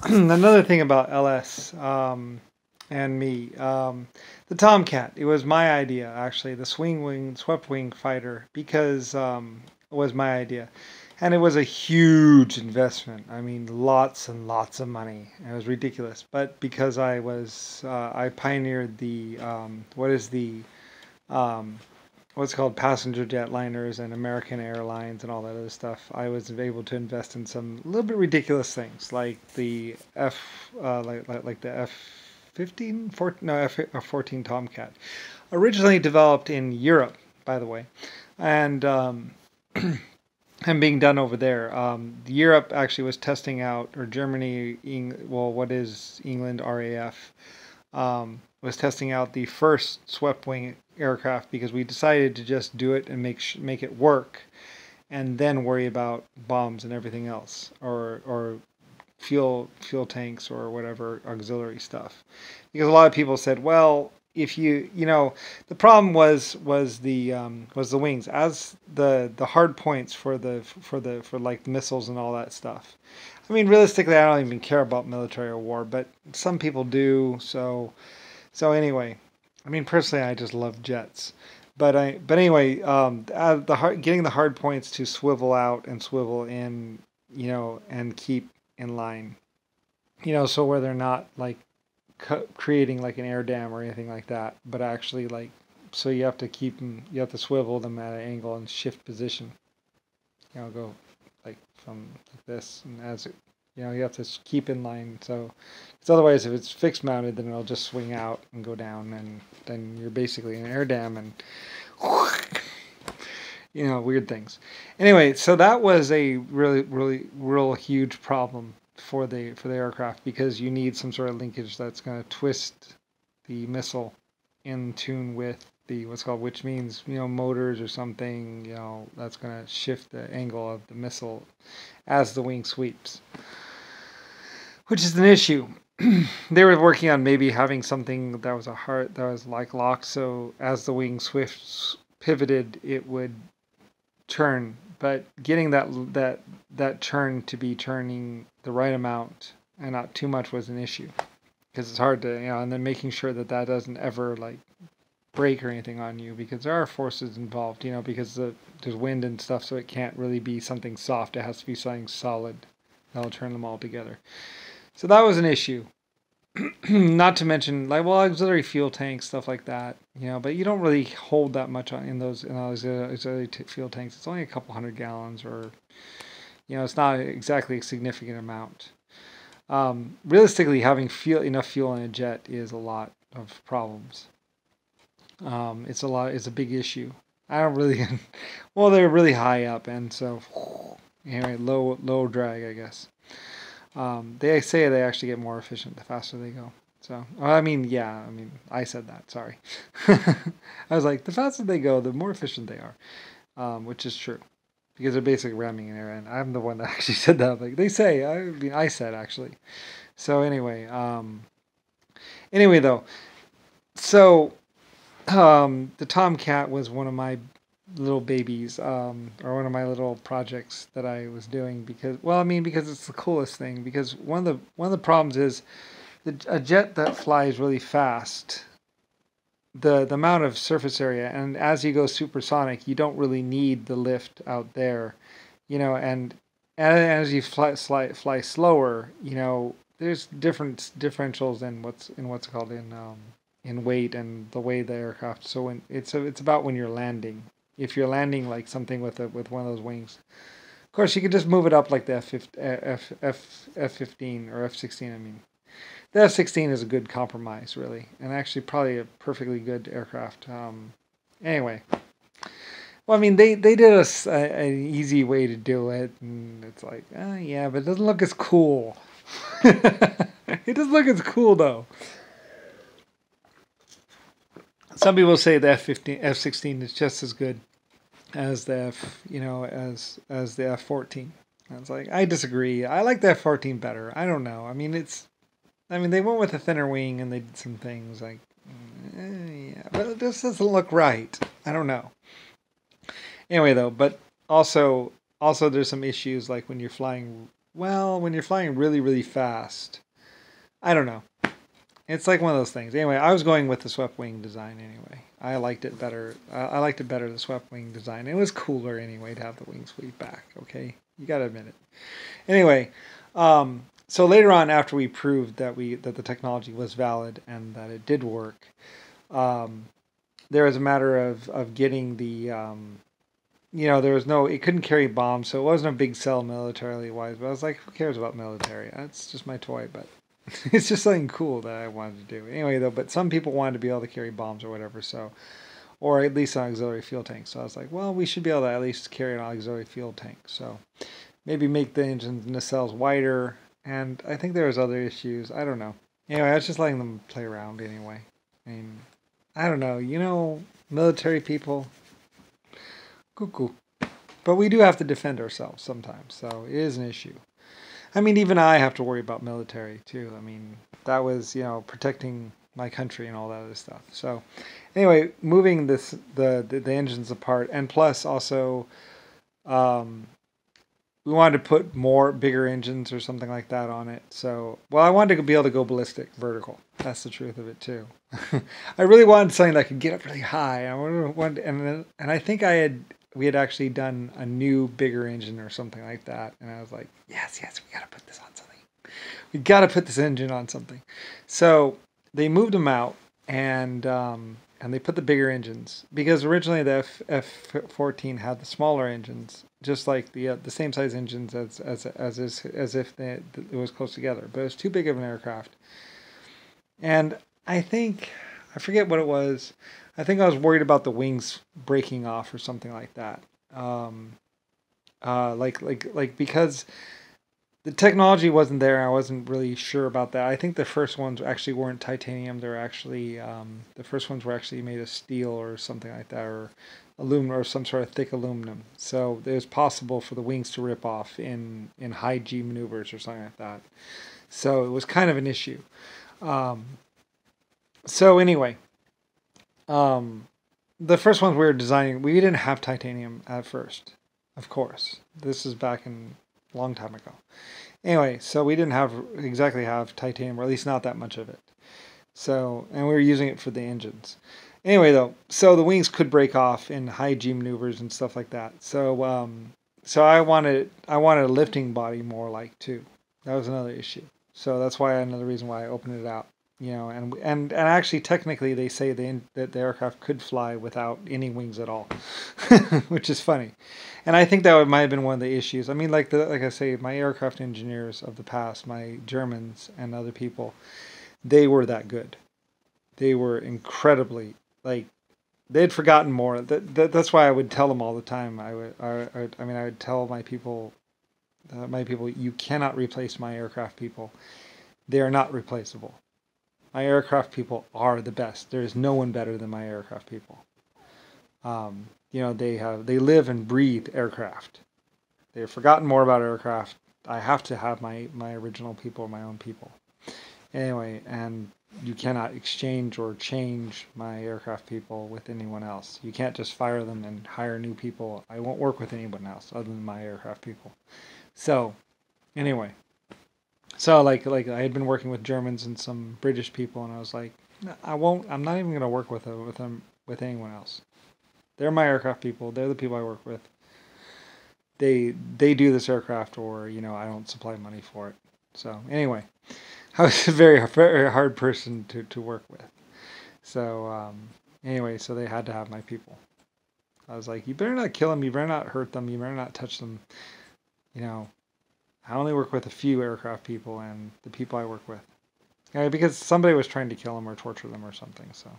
Another thing about LS and me, the Tomcat. It was my idea, actually, the swing wing, swept wing fighter, because it was my idea. And it was a huge investment. I mean, lots and lots of money. It was ridiculous. But because I pioneered the, um, what's called passenger jetliners and American Airlines and all that other stuff, I was able to invest in some little bit ridiculous things like the like the F-15, 14, no F-14 Tomcat, originally developed in Europe, by the way, and and being done over there. Europe actually was testing out, or Germany, well, what is England, RAF, was testing out the first swept wing aircraft because we decided to just do it and make it work, and then worry about bombs and everything else, or fuel tanks or whatever auxiliary stuff. Because a lot of people said, well, if the problem was the wings as the hard points for like missiles and all that stuff. I mean, realistically, I don't even care about military or war, but some people do. So anyway, I mean, personally, I just love jets. But anyway, getting the hard points to swivel out and swivel in, and keep in line, so where they're not like creating like an air dam or anything like that, but actually like, so you have to you have to swivel them at an angle and shift position. Go like from like this, and as it, you have to keep in line. So, because otherwise, if it's fixed mounted, then it'll just swing out and go down, and then you're basically in an air dam and weird things. Anyway, so that was a real huge problem for the aircraft because you need some sort of linkage that's going to twist the missile in tune with the what's called, which means motors or something, that's going to shift the angle of the missile as the wing sweeps, which is an issue. They were working on maybe having something that was like locked, so as the wing swifts pivoted, it would turn. But getting that turn to be turning the right amount and not too much was an issue because it's hard to and then making sure that doesn't ever like break or anything on you because there are forces involved, because there's wind and stuff, so it can't really be something soft. It has to be something solid that'll turn them all together. So that was an issue. Not to mention, like, well, auxiliary fuel tanks, stuff like that, but you don't really hold that much in those auxiliary fuel tanks. It's only a couple hundred gallons, or it's not exactly a significant amount. Realistically, having enough fuel in a jet is a lot of problems. It's a big issue. I don't really, well, they're really high up, and so anyway, low drag, I guess. They say they actually get more efficient the faster they go. So, I mean, yeah, I mean, I said that, sorry. I was like, the faster they go, the more efficient they are, which is true. Because they're basically ramming an air in. I'm the one that actually said that. Like, they say, I said, actually. So, anyway, though, so, the Tomcat was one of my little babies, or one of my little projects that I was doing because it's the coolest thing. Because one of the problems is a jet that flies really fast, the amount of surface area, and as you go supersonic, you don't really need the lift out there, and as you fly slower, there's different differentials in what's called in weight and the way the aircraft. So when it's about when you're landing. If you're landing like something with one of those wings, of course you could just move it up like the F-15 or F-16. I mean, the F-16 is a good compromise, really, and actually probably a perfectly good aircraft. Anyway, well, I mean, they did an easy way to do it, and it's like, yeah, but it doesn't look as cool. It doesn't look as cool though. Some people say the F-16 is just as good as the as the F-14. I was like, I disagree. I like the F-14 better. I don't know. I mean, they went with a thinner wing and they did some things like, yeah, but it just doesn't look right. I don't know. Anyway, though, but also there's some issues like when you're flying well, when you're flying really, really fast, I don't know. It's like one of those things. Anyway, I was going with the swept wing design anyway. I liked it better. I liked it better, the swept wing design. It was cooler anyway to have the wings sweep back, okay? You gotta admit it. Anyway, so later on, after we proved that the technology was valid and that it did work, um, there was a matter of getting the there was no, it couldn't carry bombs, so it wasn't a big sell militarily wise. But I was like, who cares about military? That's just my toy, but it's just something cool that I wanted to do. Anyway, though, but some people wanted to be able to carry bombs or whatever, so, or at least an auxiliary fuel tank. So I was like, well, we should be able to at least carry an auxiliary fuel tank. So maybe make the engines and nacelles wider. And I think there was other issues. I don't know. Anyway, I was just letting them play around anyway. I mean, I don't know. Military people, cuckoo. But we do have to defend ourselves sometimes, so it is an issue. I mean, even I have to worry about military too. I mean, that was, protecting my country and all that other stuff. So, anyway, moving the engines apart, and plus also, we wanted to put bigger engines or something like that on it. So, well, I wanted to be able to go ballistic, vertical. That's the truth of it too. I really wanted something that could get up really high. And I think we had actually done a new bigger engine or something like that. And I was like, yes, we got to put this on something. We got to put this engine on something. So they moved them out and they put the bigger engines because originally the F-14 had the smaller engines, just like the same size engines as if it was close together. But it was too big of an aircraft. And I forget what it was. I think I was worried about the wings breaking off or something like that. Because the technology wasn't there, I wasn't really sure about that. I think the first ones actually weren't titanium. They were actually the first ones were actually made of steel or something like that, or aluminum or some sort of thick aluminum. So it was possible for the wings to rip off in high G maneuvers or something like that. So it was kind of an issue. So anyway. The first ones we were designing, we didn't have titanium at first, of course. This is back in a long time ago. Anyway, so we didn't exactly have titanium, or at least not that much of it. So, and we were using it for the engines. Anyway, though, so the wings could break off in high G maneuvers and stuff like that. So, so I wanted a lifting body more like too. That was another issue. So that's another reason why I opened it out. And actually, technically, they say that the aircraft could fly without any wings at all, which is funny. And I think that might have been one of the issues. I mean, like I say, my aircraft engineers of the past, my Germans and other people, they were that good. They were incredibly, they'd forgotten more. That's why I would tell them all the time. I would tell my people, you cannot replace my aircraft people. They are not replaceable. My aircraft people are the best. There is no one better than my aircraft people. They live and breathe aircraft. They've forgotten more about aircraft. I have to have my original people, my own people. Anyway, and you cannot exchange or change my aircraft people with anyone else. You can't just fire them and hire new people. I won't work with anyone else other than my aircraft people. So, anyway. So like I had been working with Germans and some British people, and I was like, I'm not even gonna work with anyone else. They're my aircraft people. They're the people I work with. They do this aircraft, or I don't supply money for it. So anyway, I was a very very hard person to work with. So anyway, so they had to have my people. I was like, you better not kill them. You better not hurt them. You better not touch them. I only work with a few aircraft people and the people I work with. Because somebody was trying to kill them or torture them or something, so